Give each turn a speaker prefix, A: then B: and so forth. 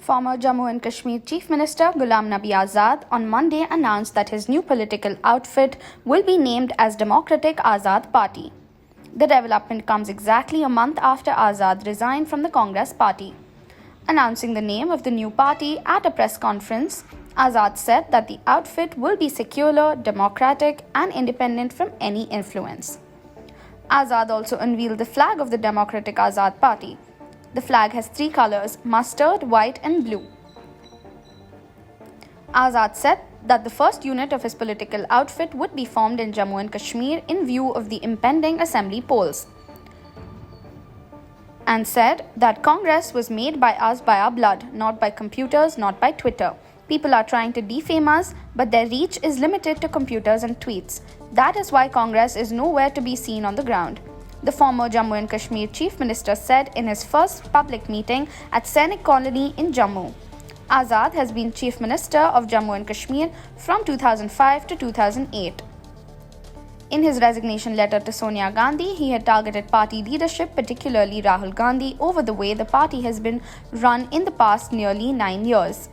A: Former Jammu and Kashmir Chief Minister Ghulam Nabi Azad on Monday announced that his new political outfit will be named as Democratic Azad Party. The development comes exactly a month after Azad resigned from the Congress party. Announcing the name of the new party at a press conference, Azad said that the outfit will be secular, democratic, and independent from any influence. Azad also unveiled the flag of the Democratic Azad Party. The flag has three colors: mustard, white, and blue. Azad said that the first unit of his political outfit would be formed in Jammu and Kashmir in view of the impending assembly polls, and said that Congress was made by us by our blood, not by computers, not by Twitter. People are trying to defame us, but their reach is limited to computers and tweets. That is why Congress is nowhere to be seen on the ground, the former Jammu and Kashmir Chief Minister said in his first public meeting at Sainik Colony in Jammu. Azad has been Chief Minister of Jammu and Kashmir from 2005 to 2008. In his resignation letter to Sonia Gandhi, he had targeted party leadership, particularly Rahul Gandhi, over the way the party has been run in the past nearly 9 years.